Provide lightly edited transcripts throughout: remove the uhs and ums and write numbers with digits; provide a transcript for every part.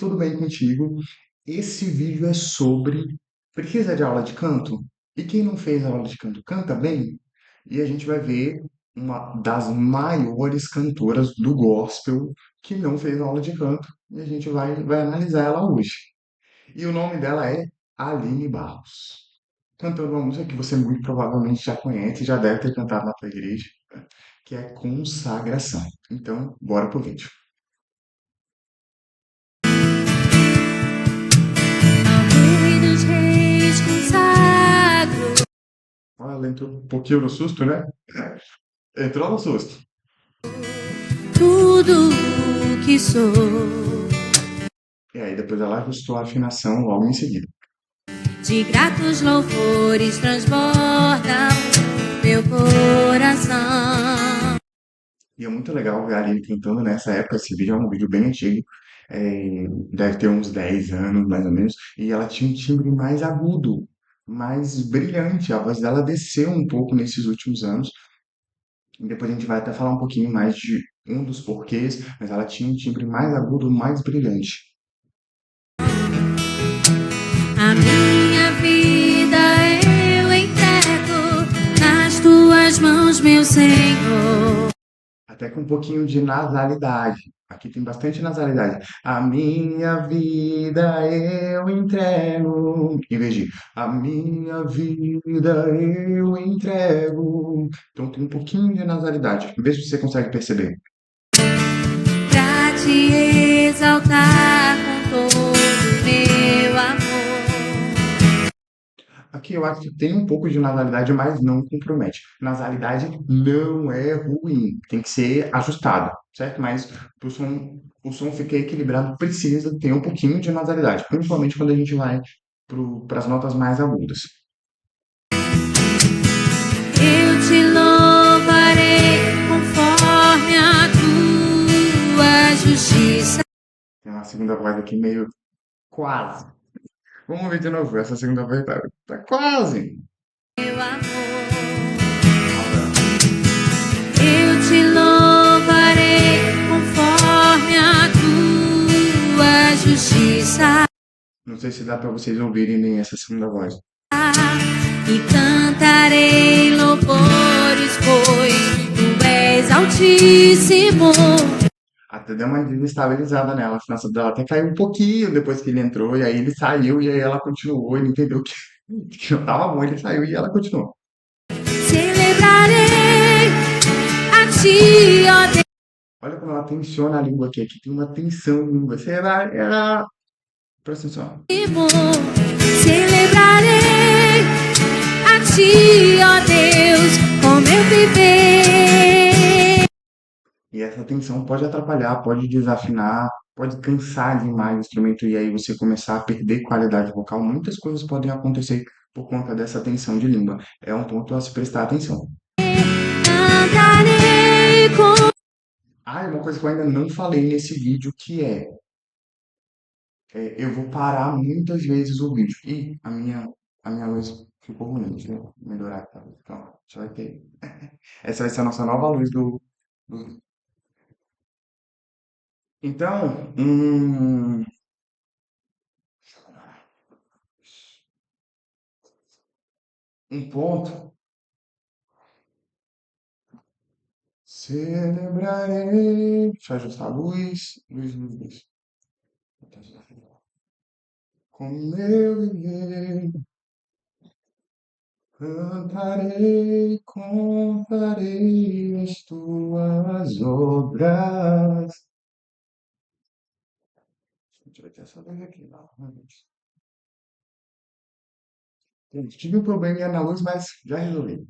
tudo bem contigo? Esse vídeo é sobre precisa de aula de canto? E quem não fez aula de canto canta bem? E a gente vai ver uma das maiores cantoras do gospel que não fez aula de canto e a gente vai analisar ela hoje. E o nome dela é Aline Barros. Cantando uma música que você muito provavelmente já conhece, já deve ter cantado na tua igreja, que é Consagração. Então, bora pro vídeo. Rei dos reis consagro Olha, ela entrou um pouquinho no susto, né? Entrou no susto. tudo o que sou. E aí depois ela ajustou a afinação logo em seguida. De gratos louvores transborda o meu coração. E é muito legal ver a Aline cantando nessa época. Esse vídeo é um vídeo bem antigo. Deve ter uns 10 anos, mais ou menos. E ela tinha um timbre mais agudo, mais brilhante. A voz dela desceu um pouco nesses últimos anos. E depois a gente vai até falar um pouquinho mais de um dos porquês, mas ela tinha um timbre mais agudo, mais brilhante. A minha vida eu entrego nas tuas mãos, meu Senhor. Até com um pouquinho de nasalidade. Aqui tem bastante nasalidade. A minha vida eu entrego. Em vez de a minha vida eu entrego. Então tem um pouquinho de nasalidade. Vê se você consegue perceber. Pra te exaltar com todo o meu amor. Aqui eu acho que tem um pouco de nasalidade, mas não compromete. Nasalidade não é ruim, tem que ser ajustado, certo? Mas para o som ficar equilibrado, precisa ter um pouquinho de nasalidade, principalmente quando a gente vai para as notas mais agudas. Eu te louvarei conforme a tua justiça. Tem uma segunda voz aqui meio quase. Vamos ver de novo, essa segunda voz tá quase. Meu amor, eu te louvarei conforme a tua justiça Não sei se dá para vocês ouvirem nem essa segunda voz. e cantarei louvores, pois tu és altíssimo. Até deu uma desestabilizada nela, a afinação dela até caiu um pouquinho depois que ele entrou, e aí ele saiu, e aí ela continuou, ele entendeu que não tava bom, ele saiu e ela continuou. Celebrarei a ti, ó Deus. Olha como ela tensiona a língua aqui tem uma tensão em língua. Presta atenção. Celebrarei a ti, ó Deus, com meu viver. E essa tensão pode atrapalhar, pode desafinar, pode cansar demais o instrumento e aí você começar a perder qualidade vocal. Muitas coisas podem acontecer por conta dessa tensão de língua. É um ponto a se prestar atenção. Cantarei com Ah, e uma coisa que eu ainda não falei nesse vídeo que eu vou parar muitas vezes o vídeo. E a minha luz ficou ruim, deixa eu melhorar aqui. Então, você vai ter. Essa vai ser a nossa nova luz do... Então, um ponto. Celebrarei. Deixa eu ajustar a luz. Luz, luz, luz. Com meu viver. Cantarei, contarei as tuas obras. A gente vai ter essa luz aqui, novamente. Gente, tive um probleminha na luz, mas já resolvi.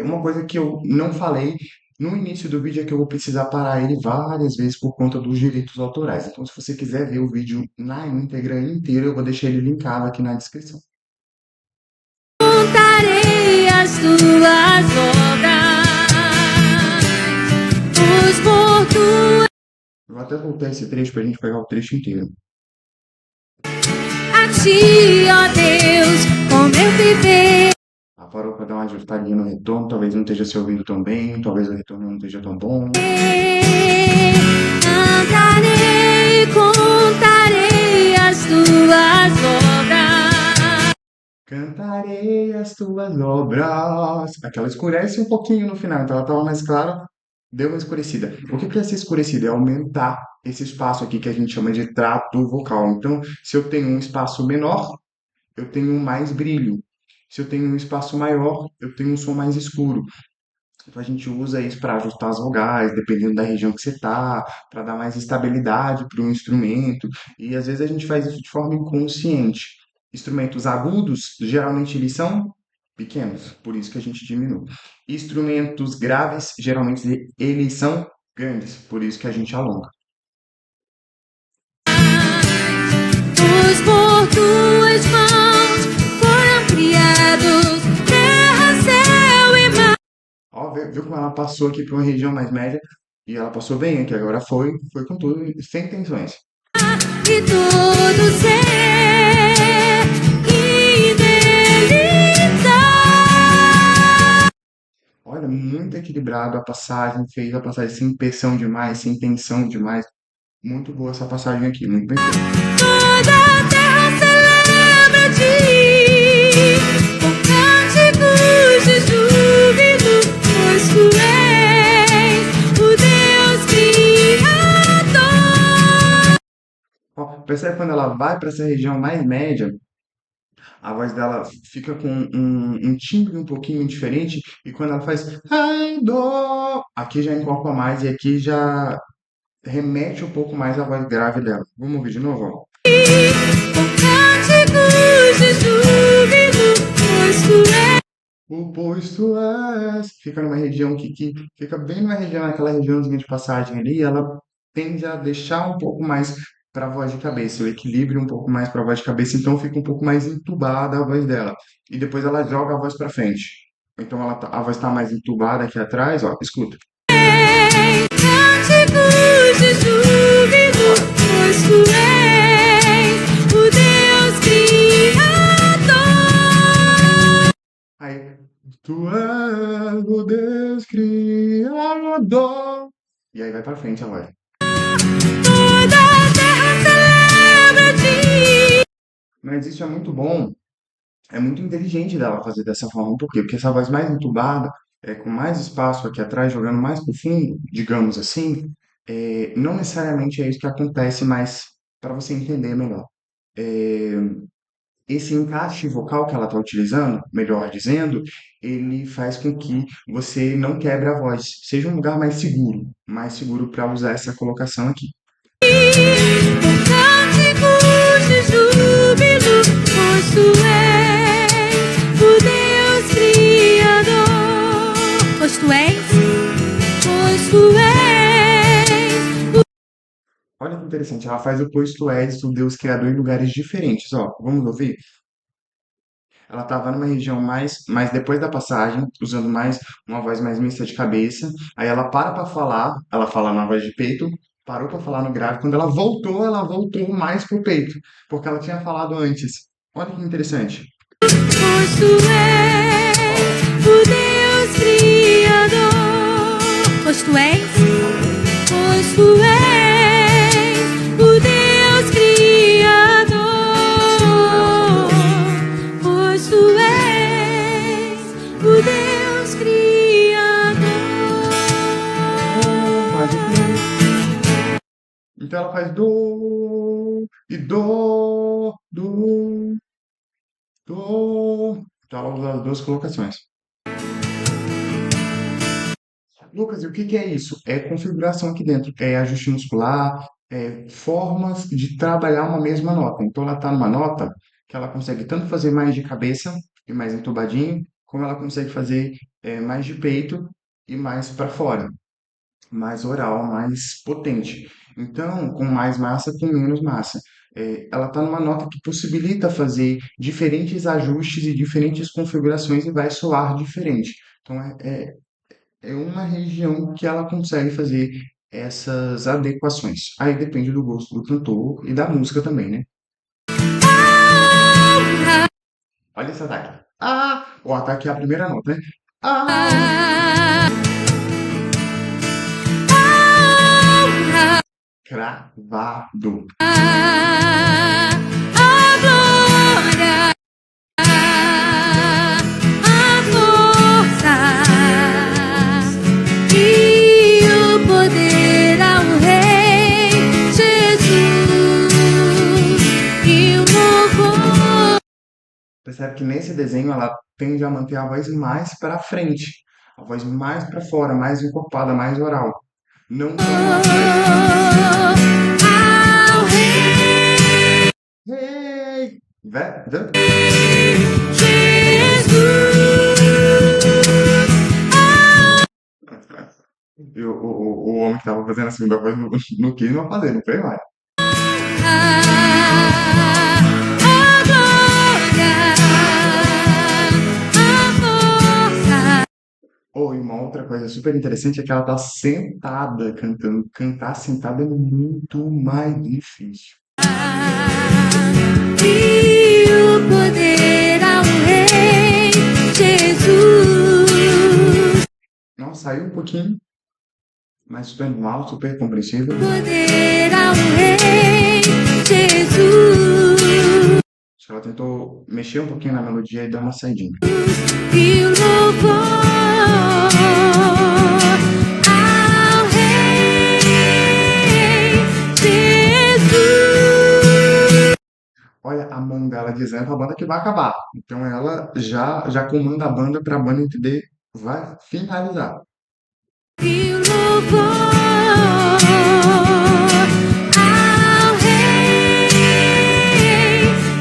Uma coisa que eu não falei no início do vídeo é que eu vou precisar parar ele várias vezes por conta dos direitos autorais. Então, se você quiser ver o vídeo na íntegra inteira, eu vou deixar ele linkado aqui na descrição. contarei as tuas obras, pois por tua Eu vou até voltar esse trecho para a gente pegar o trecho inteiro. a ti, ó Deus, com meu viver. Parou para dar uma ajustadinha no retorno, talvez não esteja se ouvindo tão bem, talvez o retorno não esteja tão bom. Cantarei, contarei cantarei as tuas obras. Aquela escurece um pouquinho no final, então ela estava mais clara, deu uma escurecida. O que que é essa escurecida? É aumentar esse espaço aqui que a gente chama de trato vocal. Então, se eu tenho um espaço menor, eu tenho mais brilho. Se eu tenho um espaço maior, eu tenho um som mais escuro. Então a gente usa isso para ajustar as vogais, dependendo da região que você está, para dar mais estabilidade para o instrumento. E às vezes a gente faz isso de forma inconsciente. Instrumentos agudos, geralmente eles são pequenos, por isso que a gente diminui. Instrumentos graves, geralmente eles são grandes, por isso que a gente alonga. Pois por tuas mãos foram criados terra, céu e mar. Ó, viu como ela passou aqui para uma região mais média? E ela passou bem aqui, agora foi com tudo, sem tensões. E todo ser que nele está. Olha, muito equilibrado a passagem, fez a passagem sem pressão demais, sem tensão demais. Muito boa essa passagem aqui, muito bem feita. Toda a terra celebra-te com cânticos de júbilo, pois tu és o Deus Criador. Ó, percebe quando ela vai para essa região mais média, a voz dela fica com um timbre um pouquinho diferente, e quando ela faz ai, dó, aqui já encorpa mais e aqui já remete um pouco mais à voz grave dela. Vamos ouvir de novo, ó. Com cânticos de júbilo, pois tu és. O pois tu és, fica numa região que fica bem numa região, naquela regiãozinha de passagem ali, ela tende a deixar um pouco mais para a voz de cabeça, o equilíbrio um pouco mais para a voz de cabeça, então fica um pouco mais entubada a voz dela. E depois ela joga a voz para frente. Então a voz está mais entubada aqui atrás, ó, escuta. Cânticos de júbilo, pois tu és o Deus Criador. Aí, tu és o Deus Criador. E aí vai para frente a voz. Toda a terra celebra-te. Mas isso é muito bom. É muito inteligente dela fazer dessa forma. Por quê? Porque essa voz mais entubada, com mais espaço aqui atrás, jogando mais pro fundo, digamos assim, não necessariamente é isso que acontece, mas para você entender melhor. É, esse encaixe vocal que ela está utilizando, melhor dizendo, ele faz com que você não quebre a voz. Seja um lugar mais seguro para usar essa colocação aqui. Com cânticos de júbilo, pois tu és o Deus Criador. Pois tu és, pois tu és. Olha que interessante, ela faz o pois tu és o Deus Criador em lugares diferentes. Ó, vamos ouvir? Ela estava numa região mais depois da passagem, usando mais uma voz mais mista de cabeça. Aí ela para falar, ela fala na voz de peito, parou para falar no grave. Quando ela voltou mais pro peito, porque ela tinha falado antes. Olha que interessante. Pois tu és o Deus Criador. Pois tu és, pois tu és o Deus Criador. Pois tu és o Deus Criador. Então ela faz do e do, do. Então ela usa as duas colocações. Lucas, e o que que é isso? É configuração aqui dentro, é ajuste muscular, é formas de trabalhar uma mesma nota. Então ela está numa nota que ela consegue tanto fazer mais de cabeça e mais entubadinho, como ela consegue fazer mais de peito e mais para fora, mais oral, mais potente. Então, com mais massa, com menos massa. Ela está numa nota que possibilita fazer diferentes ajustes e diferentes configurações e vai soar diferente. Então, é uma região que ela consegue fazer essas adequações. Aí depende do gosto do cantor e da música também, né? Olha esse ataque. Ah! O ataque é a primeira nota, né? Ah! Cravado. A glória Percebe que nesse desenho ela tende a manter a voz mais para frente, a voz mais para fora, mais encorpada, mais oral, não tão atrás. Ao Rei Hey! Viu? Jesus. E o homem que estava fazendo a segunda voz não quis mais fazer, não fez mais. A glória, a força. Oh, e uma outra coisa super interessante é que ela tá sentada cantando. Cantar sentada é muito mais difícil. E o poder ao Rei Jesus. Não, saiu um pouquinho, mas super normal, super compreensível. Poder ao Rei Jesus. Acho que ela tentou mexer um pouquinho na melodia e dar uma saidinha. E o louvor ao Rei Jesus. Olha, a mão dela dizendo pra banda que vai acabar. Então ela já comanda a banda pra banda entender, vai finalizar. E o louvor ao Rei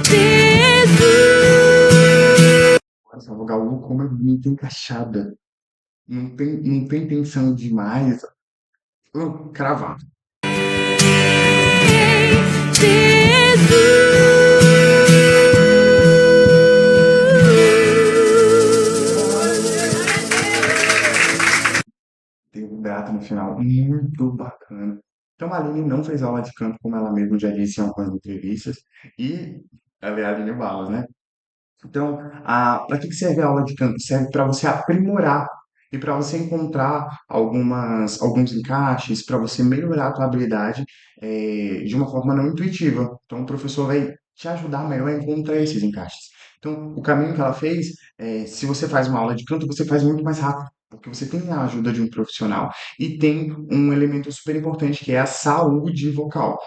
Jesus. Essa vogal como é muito encaixada. Não tem tensão demais. Cravado. Tem um gato no final, muito bacana. Então a Aline não fez aula de canto, como ela mesma já disse em algumas entrevistas, e ela é a Aline Barros, né? Então, para que serve a aula de canto? Serve para você aprimorar e para você encontrar alguns encaixes, para você melhorar a tua habilidade de uma forma não intuitiva. Então, o professor vai te ajudar melhor a encontrar esses encaixes. Então, o caminho que ela fez, se você faz uma aula de canto, você faz muito mais rápido, porque você tem a ajuda de um profissional e tem um elemento super importante que é a saúde vocal.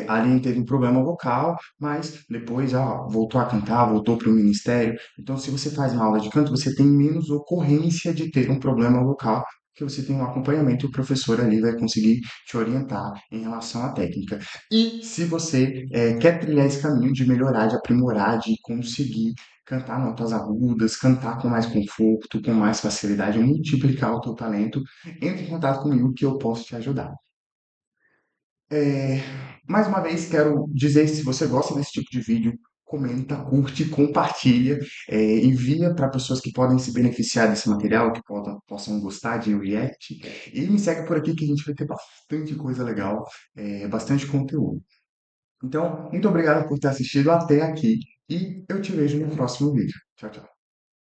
A Aline teve um problema vocal, mas depois voltou a cantar, voltou para o ministério. Então, se você faz uma aula de canto, você tem menos ocorrência de ter um problema vocal, porque você tem um acompanhamento e o professor ali vai conseguir te orientar em relação à técnica. E se você quer trilhar esse caminho de melhorar, de aprimorar, de conseguir cantar notas agudas, cantar com mais conforto, com mais facilidade, multiplicar o teu talento, entre em contato comigo que eu posso te ajudar. É, mais uma vez, quero dizer, se você gosta desse tipo de vídeo, comenta, curte, compartilha, envia para pessoas que podem se beneficiar desse material, que possam gostar de React, e me segue por aqui que a gente vai ter bastante coisa legal, bastante conteúdo. Então, muito obrigado por ter assistido até aqui e eu te vejo no próximo vídeo. Tchau, tchau.